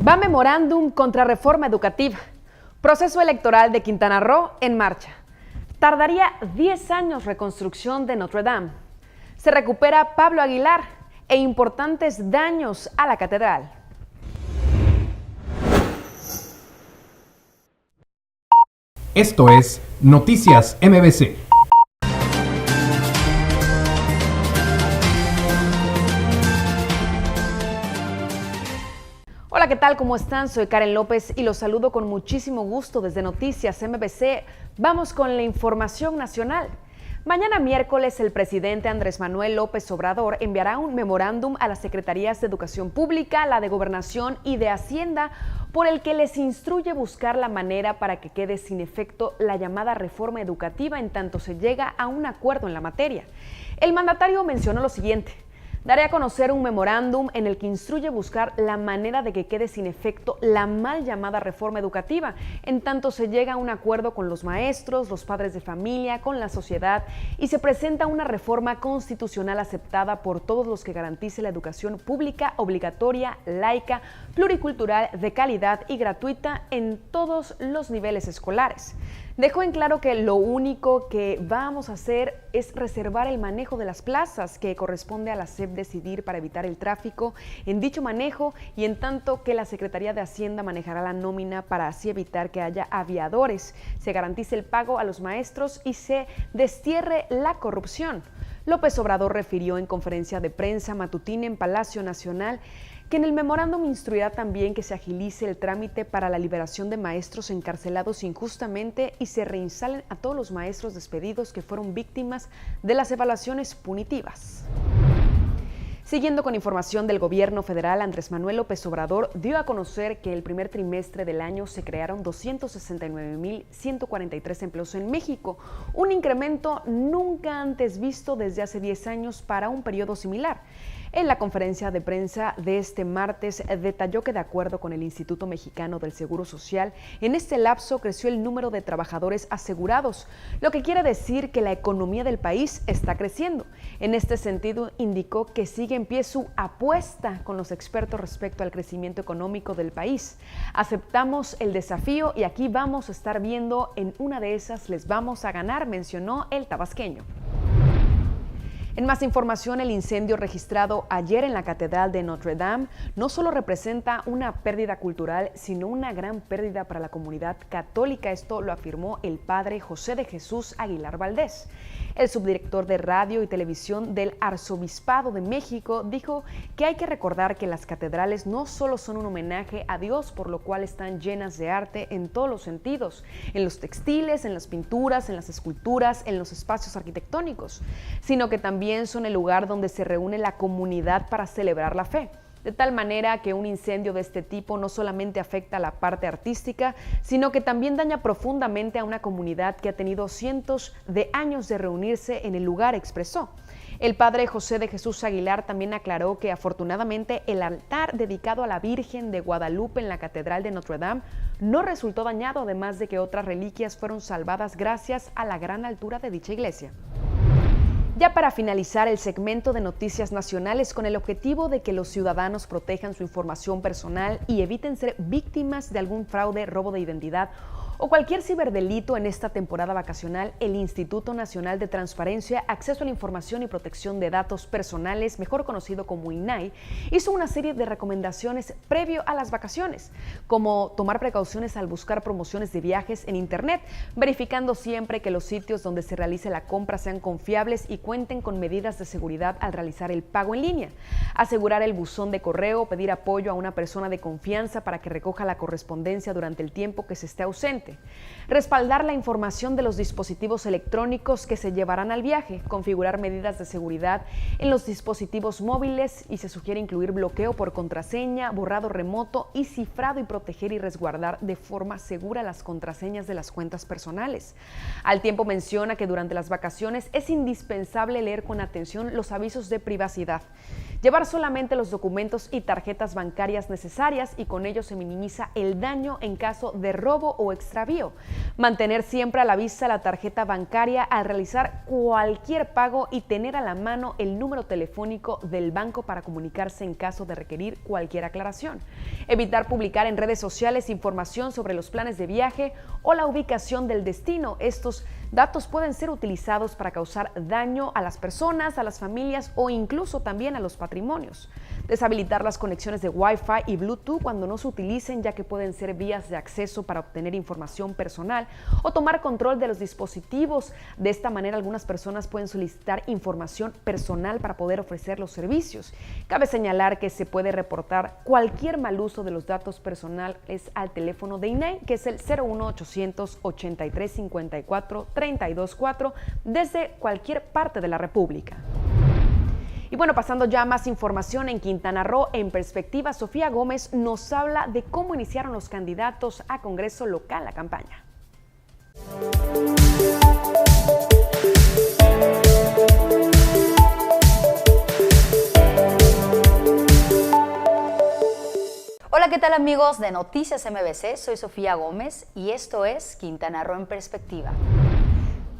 Va memorándum contra reforma educativa. Proceso electoral de Quintana Roo en marcha. Tardaría 10 años reconstrucción de Notre Dame. Se recupera Pablo Aguilar e importantes daños a la catedral. Esto es Noticias MBC. Hola, ¿qué tal? ¿Cómo están? Soy Karen López y los saludo con muchísimo gusto desde Noticias MBC. Vamos con la información nacional. Mañana miércoles, el presidente Andrés Manuel López Obrador enviará un memorándum a las Secretarías de Educación Pública, la de Gobernación y de Hacienda, por el que les instruye buscar la manera para que quede sin efecto la llamada reforma educativa en tanto se llega a un acuerdo en la materia. El mandatario mencionó lo siguiente: daré a conocer un memorándum en el que instruye buscar la manera de que quede sin efecto la mal llamada reforma educativa, en tanto se llega a un acuerdo con los maestros, los padres de familia, con la sociedad y se presenta una reforma constitucional aceptada por todos los que garantice la educación pública, obligatoria, laica, pluricultural, de calidad y gratuita en todos los niveles escolares. Dejó en claro que lo único que vamos a hacer es reservar el manejo de las plazas, que corresponde a la SEP decidir para evitar el tráfico en dicho manejo, y en tanto que la Secretaría de Hacienda manejará la nómina para así evitar que haya aviadores, se garantice el pago a los maestros y se destierre la corrupción. López Obrador refirió en conferencia de prensa matutina en Palacio Nacional que en el memorándum instruirá también que se agilice el trámite para la liberación de maestros encarcelados injustamente y se reinstalen a todos los maestros despedidos que fueron víctimas de las evaluaciones punitivas. Siguiendo con información del gobierno federal, Andrés Manuel López Obrador dio a conocer que el primer trimestre del año se crearon 269,143 empleos en México, un incremento nunca antes visto desde hace 10 años para un periodo similar. En la conferencia de prensa de este martes detalló que de acuerdo con el Instituto Mexicano del Seguro Social, en este lapso creció el número de trabajadores asegurados, lo que quiere decir que la economía del país está creciendo. En este sentido, indicó que sigue en pie su apuesta con los expertos respecto al crecimiento económico del país. Aceptamos el desafío y aquí vamos a estar viendo, en una de esas les vamos a ganar, mencionó el tabasqueño. En más información, el incendio registrado ayer en la Catedral de Notre Dame no solo representa una pérdida cultural, sino una gran pérdida para la comunidad católica. Esto lo afirmó el padre José de Jesús Aguilar Valdés. El subdirector de radio y televisión del Arzobispado de México dijo que hay que recordar que las catedrales no solo son un homenaje a Dios, por lo cual están llenas de arte en todos los sentidos, en los textiles, en las pinturas, en las esculturas, en los espacios arquitectónicos, sino que también son el lugar donde se reúne la comunidad para celebrar la fe. De tal manera que un incendio de este tipo no solamente afecta a la parte artística, sino que también daña profundamente a una comunidad que ha tenido cientos de años de reunirse en el lugar, expresó. El padre José de Jesús Aguilar también aclaró que afortunadamente el altar dedicado a la Virgen de Guadalupe en la Catedral de Notre Dame no resultó dañado, además de que otras reliquias fueron salvadas gracias a la gran altura de dicha iglesia. Ya para finalizar el segmento de noticias nacionales, con el objetivo de que los ciudadanos protejan su información personal y eviten ser víctimas de algún fraude, robo de identidad o cualquier ciberdelito en esta temporada vacacional, el Instituto Nacional de Transparencia, Acceso a la Información y Protección de Datos Personales, mejor conocido como INAI, hizo una serie de recomendaciones previo a las vacaciones, como tomar precauciones al buscar promociones de viajes en Internet, verificando siempre que los sitios donde se realice la compra sean confiables y cuenten con medidas de seguridad al realizar el pago en línea, asegurar el buzón de correo, pedir apoyo a una persona de confianza para que recoja la correspondencia durante el tiempo que se esté ausente, respaldar la información de los dispositivos electrónicos que se llevarán al viaje, configurar medidas de seguridad en los dispositivos móviles y se sugiere incluir bloqueo por contraseña, borrado remoto y cifrado y proteger y resguardar de forma segura las contraseñas de las cuentas personales. Al tiempo menciona que durante las vacaciones es indispensable leer con atención los avisos de privacidad, llevar solamente los documentos y tarjetas bancarias necesarias y con ello se minimiza el daño en caso de robo o extravío extravío. Mantener siempre a la vista la tarjeta bancaria al realizar cualquier pago y tener a la mano el número telefónico del banco para comunicarse en caso de requerir cualquier aclaración. Evitar publicar en redes sociales información sobre los planes de viaje o la ubicación del destino. Estos datos pueden ser utilizados para causar daño a las personas, a las familias o incluso también a los patrimonios. Deshabilitar las conexiones de Wi-Fi y Bluetooth cuando no se utilicen, ya que pueden ser vías de acceso para obtener información personal o tomar control de los dispositivos. De esta manera, algunas personas pueden solicitar información personal para poder ofrecer los servicios. Cabe señalar que se puede reportar cualquier mal uso de los datos personales al teléfono de INAI, que es el 01800 83 54 324 desde cualquier parte de la República. Y bueno, pasando ya a más información en Quintana Roo, en perspectiva, Sofía Gómez nos habla de cómo iniciaron los candidatos a Congreso local la campaña. Hola, ¿qué tal amigos de Noticias MBC? Soy Sofía Gómez y esto es Quintana Roo en perspectiva.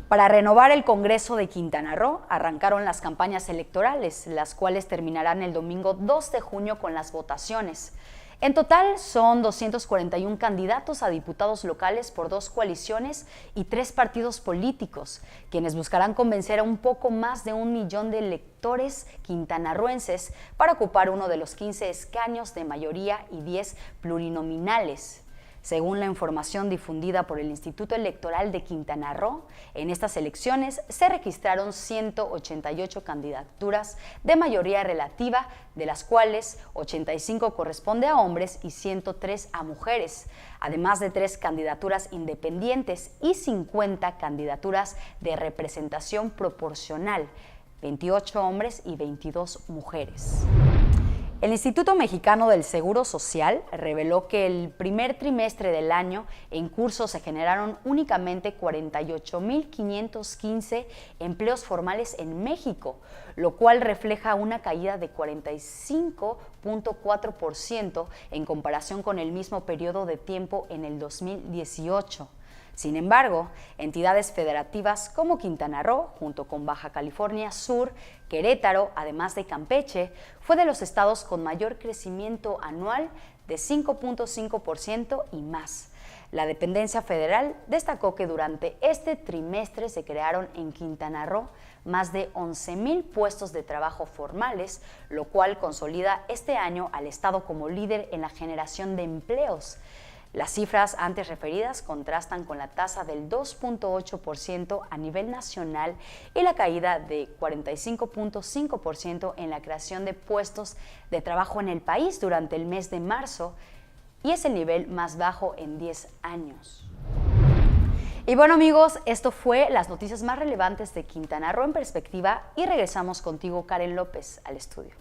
Para renovar el Congreso de Quintana Roo, arrancaron las campañas electorales, las cuales terminarán el domingo 2 de junio con las votaciones. En total son 241 candidatos a diputados locales por 2 coaliciones y 3 partidos políticos, quienes buscarán convencer a un poco más de 1 millón de electores quintanarroenses para ocupar uno de los 15 escaños de mayoría y 10 plurinominales. Según la información difundida por el Instituto Electoral de Quintana Roo, en estas elecciones se registraron 188 candidaturas de mayoría relativa, de las cuales 85 corresponde a hombres y 103 a mujeres, además de 3 candidaturas independientes y 50 candidaturas de representación proporcional, 28 hombres y 22 mujeres. El Instituto Mexicano del Seguro Social reveló que el primer trimestre del año en curso se generaron únicamente 48,515 empleos formales en México, lo cual refleja una caída de 45,4% en comparación con el mismo periodo de tiempo en el 2018. Sin embargo, entidades federativas como Quintana Roo, junto con Baja California Sur, Querétaro, además de Campeche, fue de los estados con mayor crecimiento anual de 5,5% y más. La dependencia federal destacó que durante este trimestre se crearon en Quintana Roo más de 11,000 puestos de trabajo formales, lo cual consolida este año al estado como líder en la generación de empleos. Las cifras antes referidas contrastan con la tasa del 2,8% a nivel nacional y la caída de 45,5% en la creación de puestos de trabajo en el país durante el mes de marzo, y es el nivel más bajo en 10 años. Y bueno amigos, esto fue las noticias más relevantes de Quintana Roo en perspectiva y regresamos contigo, Karen López, al estudio.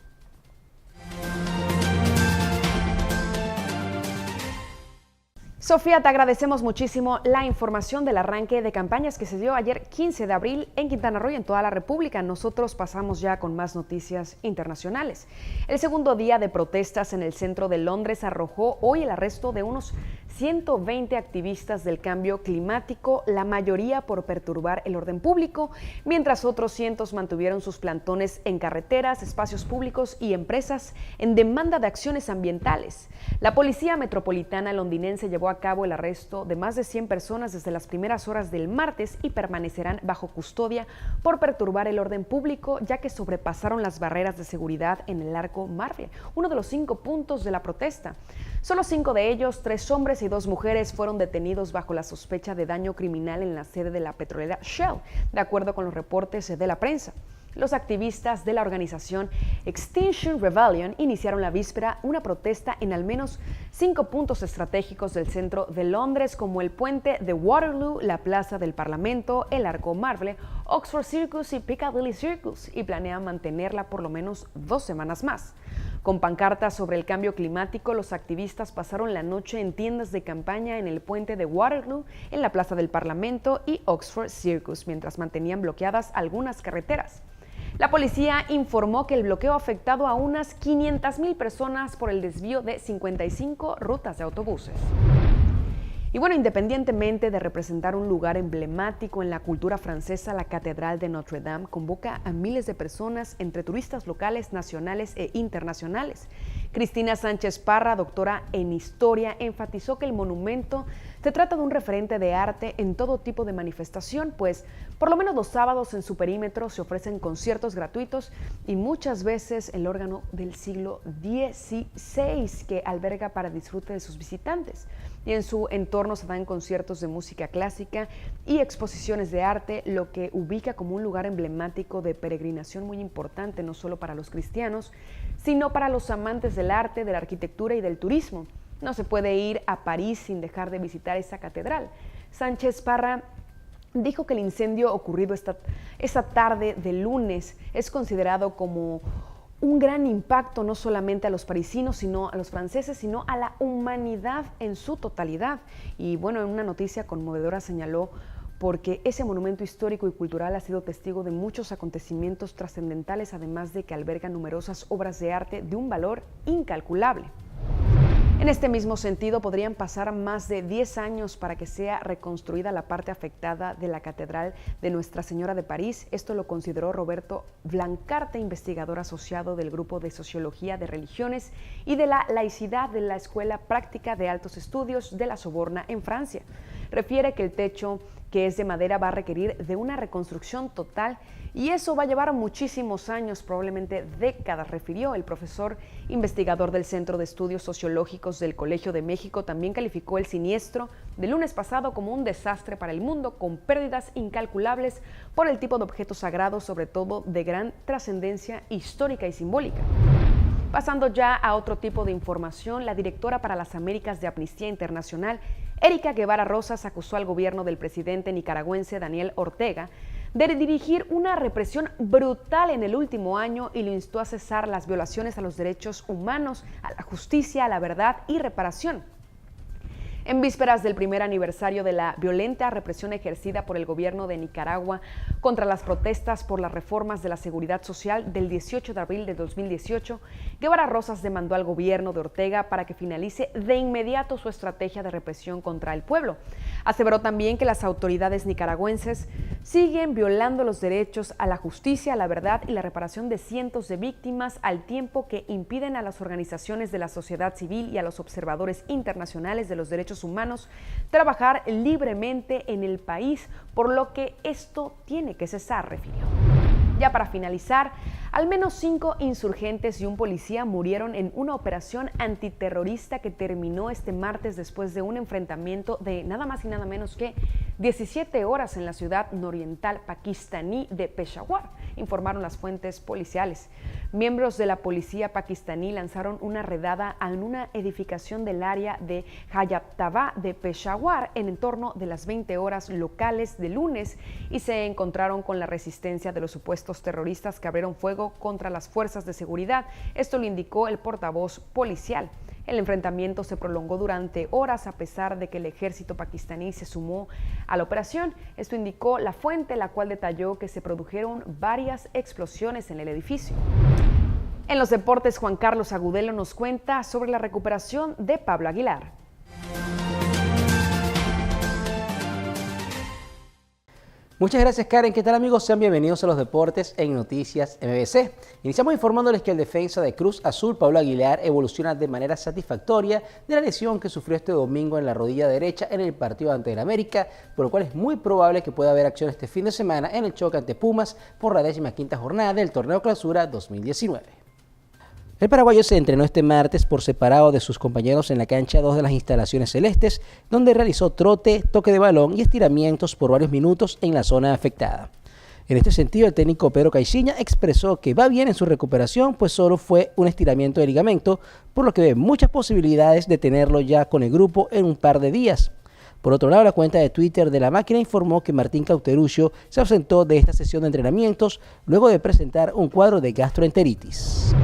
Sofía, te agradecemos muchísimo la información del arranque de campañas que se dio ayer 15 de abril en Quintana Roo y en toda la República. Nosotros pasamos ya con más noticias internacionales. El segundo día de protestas en el centro de Londres arrojó hoy el arresto de unos 120 activistas del cambio climático, la mayoría por perturbar el orden público, mientras otros cientos mantuvieron sus plantones en carreteras, espacios públicos y empresas en demanda de acciones ambientales. La Policía Metropolitana londinense llevó a cabo el arresto de más de 100 personas desde las primeras horas del martes y permanecerán bajo custodia por perturbar el orden público, ya que sobrepasaron las barreras de seguridad en el Arco Marble, uno de los 5 puntos de la protesta. Solo 5 de ellos, 3 hombres y 2 mujeres, fueron detenidos bajo la sospecha de daño criminal en la sede de la petrolera Shell, de acuerdo con los reportes de la prensa. Los activistas de la organización Extinction Rebellion iniciaron la víspera una protesta en al menos 5 puntos estratégicos del centro de Londres, como el puente de Waterloo, la Plaza del Parlamento, el Arco Marble, Oxford Circus y Piccadilly Circus, y planean mantenerla por lo menos 2 semanas más. Con pancartas sobre el cambio climático, los activistas pasaron la noche en tiendas de campaña en el puente de Waterloo, en la Plaza del Parlamento y Oxford Circus, mientras mantenían bloqueadas algunas carreteras. La policía informó que el bloqueo ha afectado a unas 500,000 personas por el desvío de 55 rutas de autobuses. Y bueno, independientemente de representar un lugar emblemático en la cultura francesa, la Catedral de Notre Dame convoca a miles de personas, entre turistas locales, nacionales e internacionales. Cristina Sánchez Parra, doctora en Historia, enfatizó que el monumento se trata de un referente de arte en todo tipo de manifestación, pues por lo menos los sábados en su perímetro se ofrecen conciertos gratuitos y muchas veces el órgano del siglo XVI que alberga para disfrute de sus visitantes. Y en su entorno se dan conciertos de música clásica y exposiciones de arte, lo que ubica como un lugar emblemático de peregrinación muy importante, no solo para los cristianos, sino para los amantes del arte, de la arquitectura y del turismo. No se puede ir a París sin dejar de visitar esa catedral. Sánchez Parra dijo que el incendio ocurrido esta tarde de lunes es considerado como un gran impacto no solamente a los parisinos, sino a los franceses, sino a la humanidad en su totalidad. Y bueno, en una noticia conmovedora señaló porque ese monumento histórico y cultural ha sido testigo de muchos acontecimientos trascendentales, además de que alberga numerosas obras de arte de un valor incalculable. En este mismo sentido, podrían pasar más de 10 años para que sea reconstruida la parte afectada de la Catedral de Nuestra Señora de París. Esto lo consideró Roberto Blancarte, investigador asociado del Grupo de Sociología de Religiones y de la Laicidad de la Escuela Práctica de Altos Estudios de la Sorbona en Francia. Refiere que el techo, que es de madera, va a requerir de una reconstrucción total y eso va a llevar muchísimos años, probablemente décadas, refirió. El profesor investigador del Centro de Estudios Sociológicos del Colegio de México también calificó el siniestro del lunes pasado como un desastre para el mundo, con pérdidas incalculables por el tipo de objetos sagrados, sobre todo de gran trascendencia histórica y simbólica. Pasando ya a otro tipo de información, la directora para las Américas de Amnistía Internacional, Erika Guevara Rosas, acusó al gobierno del presidente nicaragüense Daniel Ortega de dirigir una represión brutal en el último año y lo instó a cesar las violaciones a los derechos humanos, a la justicia, a la verdad y reparación. En vísperas del primer aniversario de la violenta represión ejercida por el gobierno de Nicaragua contra las protestas por las reformas de la seguridad social del 18 de abril de 2018, Guevara Rosas demandó al gobierno de Ortega para que finalice de inmediato su estrategia de represión contra el pueblo. Aseveró también que las autoridades nicaragüenses siguen violando los derechos a la justicia, a la verdad y la reparación de cientos de víctimas, al tiempo que impiden a las organizaciones de la sociedad civil y a los observadores internacionales de los derechos humanos trabajar libremente en el país, por lo que esto tiene que cesar, refirió. Ya para finalizar, al menos 5 insurgentes y un policía murieron en una operación antiterrorista que terminó este martes después de un enfrentamiento de nada más y nada menos que 17 horas en la ciudad nororiental pakistaní de Peshawar, informaron las fuentes policiales. Miembros de la policía pakistaní lanzaron una redada en una edificación del área de Hayabtabad de Peshawar en torno de las 20 horas locales de lunes y se encontraron con la resistencia de los supuestos terroristas que abrieron fuego contra las fuerzas de seguridad. Esto lo indicó el portavoz policial. El enfrentamiento se prolongó durante horas a pesar de que el ejército pakistaní se sumó a la operación. Esto indicó la fuente, la cual detalló que se produjeron varias explosiones en el edificio. En los deportes, Juan Carlos Agudelo nos cuenta sobre la recuperación de Pablo Aguilar. Muchas gracias, Karen. ¿Qué tal, amigos? Sean bienvenidos a los deportes en Noticias MBC. Iniciamos informándoles que el defensa de Cruz Azul, Pablo Aguilar, evoluciona de manera satisfactoria de la lesión que sufrió este domingo en la rodilla derecha en el partido ante el América, por lo cual es muy probable que pueda haber acción este fin de semana en el choque ante Pumas por la 15ª jornada del Torneo Clausura 2019. El paraguayo se entrenó este martes por separado de sus compañeros en la cancha 2 de las instalaciones celestes, donde realizó trote, toque de balón y estiramientos por varios minutos en la zona afectada. En este sentido, el técnico Pedro Caixinha expresó que va bien en su recuperación, pues solo fue un estiramiento de ligamento, por lo que ve muchas posibilidades de tenerlo ya con el grupo en un par de días. Por otro lado, la cuenta de Twitter de la máquina informó que Martín Cauteruccio se ausentó de esta sesión de entrenamientos luego de presentar un cuadro de gastroenteritis.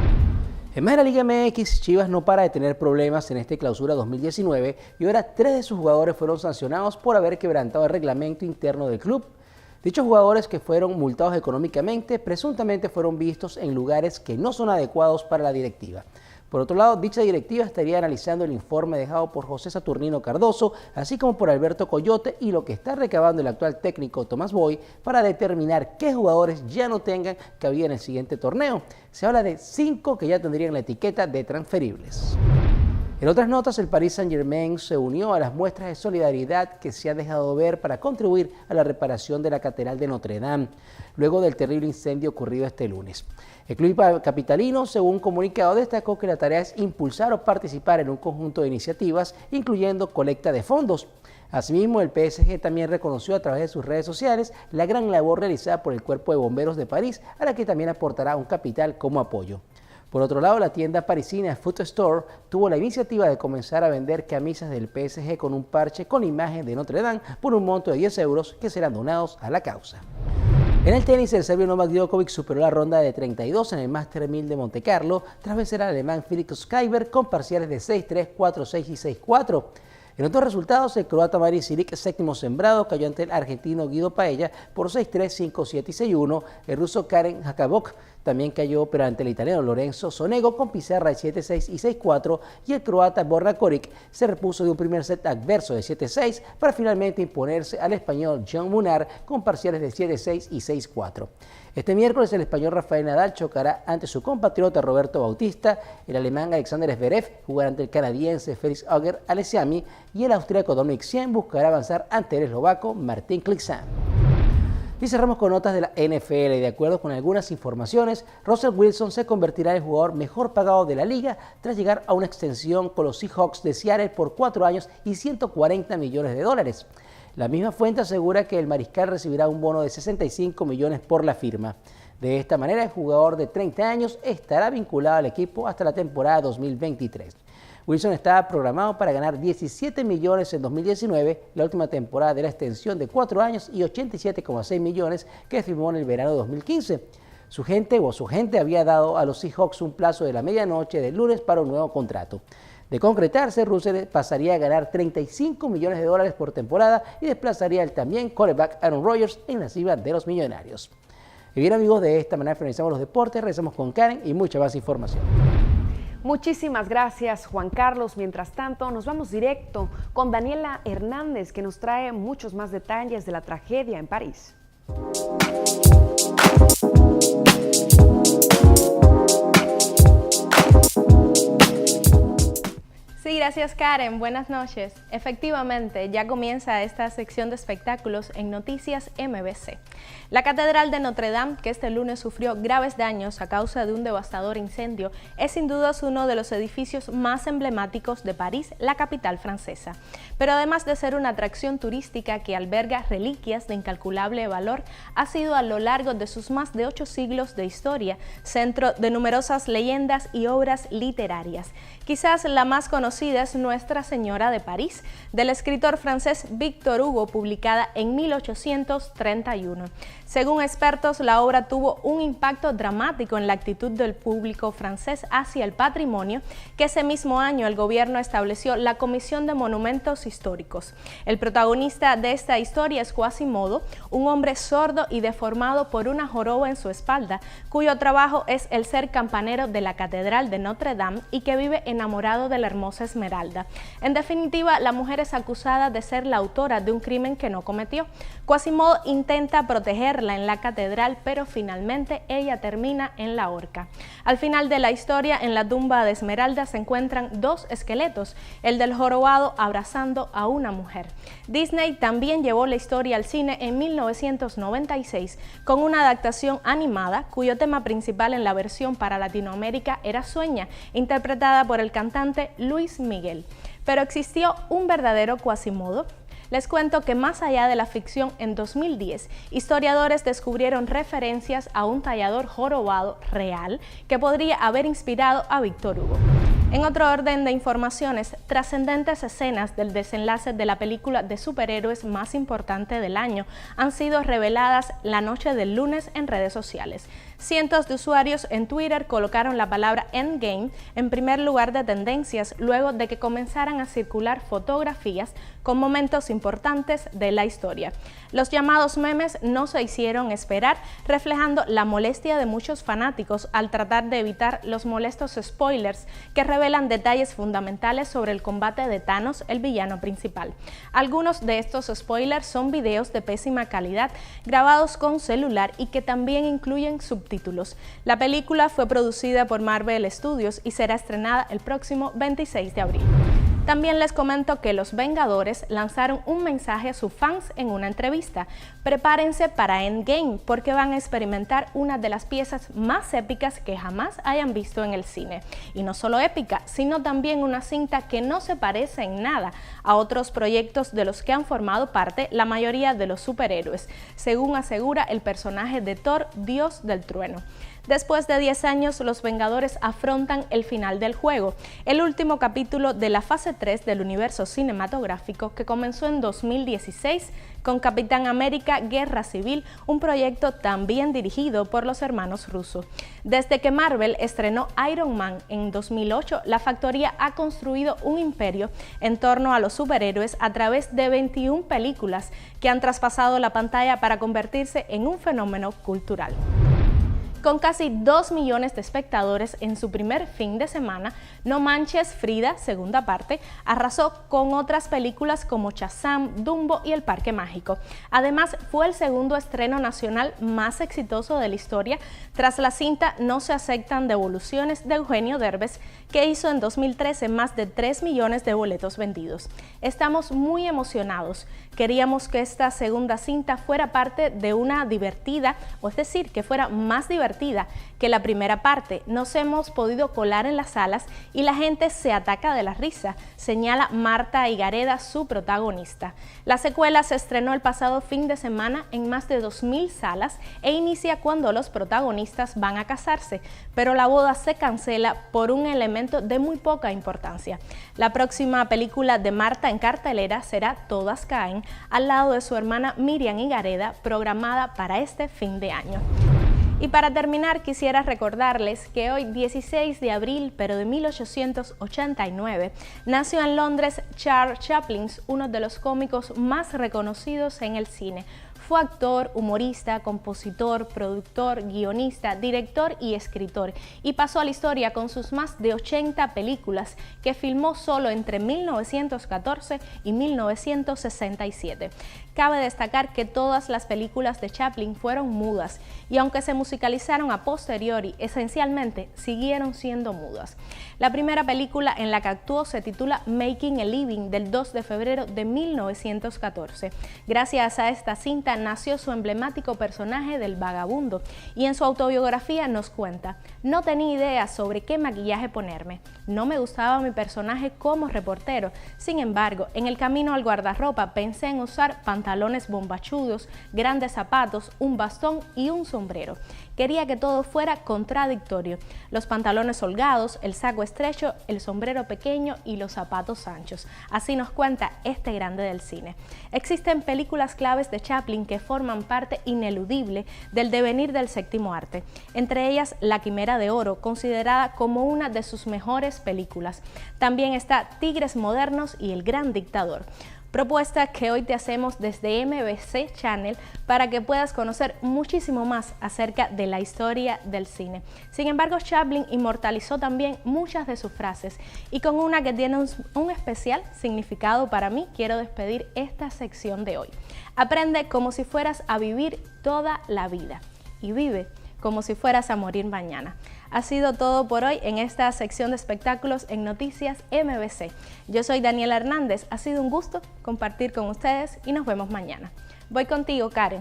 En más de la Liga MX, Chivas no para de tener problemas en este clausura 2019 y ahora 3 de sus jugadores fueron sancionados por haber quebrantado el reglamento interno del club. Dichos jugadores, que fueron multados económicamente, presuntamente fueron vistos en lugares que no son adecuados para la directiva. Por otro lado, dicha directiva estaría analizando el informe dejado por José Saturnino Cardoso, así como por Alberto Coyote y lo que está recabando el actual técnico Tomás Boy para determinar qué jugadores ya no tengan cabida en el siguiente torneo. Se habla de 5 que ya tendrían la etiqueta de transferibles. En otras notas, el Paris Saint-Germain se unió a las muestras de solidaridad que se ha dejado ver para contribuir a la reparación de la Catedral de Notre Dame, luego del terrible incendio ocurrido este lunes. El club capitalino, según un comunicado, destacó que la tarea es impulsar o participar en un conjunto de iniciativas, incluyendo colecta de fondos. Asimismo, el PSG también reconoció a través de sus redes sociales la gran labor realizada por el Cuerpo de Bomberos de París, a la que también aportará un capital como apoyo. Por otro lado, la tienda parisina Foot Store tuvo la iniciativa de comenzar a vender camisas del PSG con un parche con la imagen de Notre Dame por un monto de 10 euros que serán donados a la causa. En el tenis, el serbio Novak Djokovic superó la ronda de 32 en el Master 1000 de Montecarlo tras vencer al alemán Felix Schreiber con parciales de 6-3, 4-6 y 6-4. En otros resultados, el croata Marin Cilic, séptimo sembrado, cayó ante el argentino Guido Paella por 6-3, 5-7 y 6-1. El ruso Karen Hakabok también cayó, pero ante el italiano Lorenzo Sonego con pizarra de 7-6 y 6-4. Y el croata Borna Koric se repuso de un primer set adverso de 7-6 para finalmente imponerse al español John Munar con parciales de 7-6 y 6-4. Este miércoles el español Rafael Nadal chocará ante su compatriota Roberto Bautista, el alemán Alexander Zverev jugará ante el canadiense Felix Auger-Aliassime y el austríaco Dominic Thiem buscará avanzar ante el eslovaco Martin Kličan. Y cerramos con notas de la NFL. De acuerdo con algunas informaciones, Russell Wilson se convertirá en el jugador mejor pagado de la liga tras llegar a una extensión con los Seahawks de Seattle por 4 años y $140 millones. La misma fuente asegura que el mariscal recibirá un bono de 65 millones por la firma. De esta manera, el jugador de 30 años estará vinculado al equipo hasta la temporada 2023. Wilson estaba programado para ganar 17 millones en 2019, la última temporada de la extensión de 4 años y 87,6 millones que firmó en el verano de 2015. Su gente había dado a los Seahawks un plazo de la medianoche del lunes para un nuevo contrato. De concretarse, Russell pasaría a ganar 35 millones de dólares por temporada y desplazaría al también quarterback Aaron Rodgers en la cima de los millonarios. Y bien amigos, de esta manera finalizamos los deportes, regresamos con Karen y mucha más información. Muchísimas gracias, Juan Carlos. Mientras tanto, nos vamos directo con Daniela Hernández, que nos trae muchos más detalles de la tragedia en París. Sí, gracias Karen, buenas noches. Efectivamente, ya comienza esta sección de espectáculos en Noticias MBC. La Catedral de Notre Dame, que este lunes sufrió graves daños a causa de un devastador incendio, es sin dudas uno de los edificios más emblemáticos de París, la capital francesa. Pero además de ser una atracción turística que alberga reliquias de incalculable valor, ha sido a lo largo de sus más de 8 siglos de historia, centro de numerosas leyendas y obras literarias. Quizás la más conocida es Nuestra Señora de París, del escritor francés Victor Hugo, publicada en 1831. Según expertos, la obra tuvo un impacto dramático en la actitud del público francés hacia el patrimonio, que ese mismo año el gobierno estableció la Comisión de Monumentos Históricos. El protagonista de esta historia es Quasimodo, un hombre sordo y deformado por una joroba en su espalda, cuyo trabajo es el ser campanero de la Catedral de Notre Dame y que vive enamorado de la hermosa Esmeralda. En definitiva, la mujer es acusada de ser la autora de un crimen que no cometió. Quasimodo intenta protegerla en la catedral, pero finalmente ella termina en la horca. Al final de la historia, en la tumba de Esmeralda se encuentran 2 esqueletos, el del jorobado abrazando a una mujer. Disney también llevó la historia al cine en 1996 con una adaptación animada cuyo tema principal en la versión para Latinoamérica era Sueña, interpretada por el cantante Luis Miguel. ¿Pero existió un verdadero Quasimodo? Les cuento que más allá de la ficción, en 2010, historiadores descubrieron referencias a un tallador jorobado real que podría haber inspirado a Victor Hugo. En otro orden de informaciones, trascendentes escenas del desenlace de la película de superhéroes más importante del año han sido reveladas la noche del lunes en redes sociales. Cientos de usuarios en Twitter colocaron la palabra Endgame en primer lugar de tendencias luego de que comenzaran a circular fotografías con momentos importantes de la historia. Los llamados memes no se hicieron esperar, reflejando la molestia de muchos fanáticos al tratar de evitar los molestos spoilers que revelan detalles fundamentales sobre el combate de Thanos, el villano principal. Algunos de estos spoilers son videos de pésima calidad grabados con celular y que también incluyen subtítulos. La película fue producida por Marvel Studios y será estrenada el próximo 26 de abril. También les comento que los Vengadores lanzaron un mensaje a sus fans en una entrevista. Prepárense para Endgame porque van a experimentar una de las piezas más épicas que jamás hayan visto en el cine. Y no solo épica, sino también una cinta que no se parece en nada a otros proyectos de los que han formado parte la mayoría de los superhéroes, según asegura el personaje de Thor, Dios del Trueno. Después de 10 años, los Vengadores afrontan el final del juego, el último capítulo de la fase 3 del universo cinematográfico que comenzó en 2016 con Capitán América Guerra Civil, un proyecto también dirigido por los hermanos Russo. Desde que Marvel estrenó Iron Man en 2008, la factoría ha construido un imperio en torno a los superhéroes a través de 21 películas que han traspasado la pantalla para convertirse en un fenómeno cultural. Con casi 2 millones de espectadores en su primer fin de semana, No Manches Frida, segunda parte, arrasó con otras películas como Shazam, Dumbo y El Parque Mágico. Además, fue el segundo estreno nacional más exitoso de la historia, tras la cinta No se aceptan devoluciones de Eugenio Derbez, que hizo en 2013 más de 3 millones de boletos vendidos. Estamos muy emocionados. Queríamos que esta segunda cinta fuera parte de una divertida, o es decir, que fuera más divertida que la primera parte. Nos hemos podido colar en las salas y la gente se ataca de la risa, señala Marta Higareda, su protagonista. La secuela se estrenó el pasado fin de semana en más de 2.000 salas e inicia cuando los protagonistas van a casarse, pero la boda se cancela por un elemento de muy poca importancia. La próxima película de Marta en cartelera será Todas caen, al lado de su hermana Miriam Higareda, programada para este fin de año. Y para terminar, quisiera recordarles que hoy, 16 de abril, pero de 1889, nació en Londres Charles Chaplin, uno de los cómicos más reconocidos en el cine. Fue actor, humorista, compositor, productor, guionista, director y escritor, y pasó a la historia con sus más de 80 películas que filmó solo entre 1914 y 1967. Cabe destacar que todas las películas de Chaplin fueron mudas y aunque se musicalizaron a posteriori, esencialmente siguieron siendo mudas. La primera película en la que actuó se titula Making a Living, del 2 de febrero de 1914. Gracias a esta cinta nació su emblemático personaje del vagabundo y en su autobiografía nos cuenta: no tenía idea sobre qué maquillaje ponerme, no me gustaba mi personaje como reportero, sin embargo, en el camino al guardarropa pensé en usar pantalones bombachudos, grandes zapatos, un bastón y un sombrero. Quería que todo fuera contradictorio: los pantalones holgados, el saco estrecho, el sombrero pequeño y los zapatos anchos. Así nos cuenta este grande del cine. Existen películas claves de Chaplin que forman parte ineludible del devenir del séptimo arte, entre ellas La Quimera de Oro, considerada como una de sus mejores películas. También está Tigres Modernos y El Gran Dictador. Propuesta que hoy te hacemos desde MBC Channel para que puedas conocer muchísimo más acerca de la historia del cine. Sin embargo, Chaplin inmortalizó también muchas de sus frases y con una que tiene un especial significado para mí, quiero despedir esta sección de hoy. Aprende como si fueras a vivir toda la vida y vive como si fueras a morir mañana. Ha sido todo por hoy en esta sección de espectáculos en Noticias MBC. Yo soy Daniela Hernández, ha sido un gusto compartir con ustedes y nos vemos mañana. Voy contigo, Karen.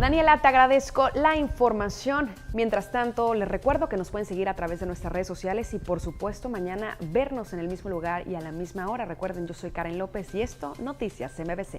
Daniela, te agradezco la información. Mientras tanto, les recuerdo que nos pueden seguir a través de nuestras redes sociales y, por supuesto, mañana vernos en el mismo lugar y a la misma hora. Recuerden, yo soy Karen López y esto, Noticias MBC.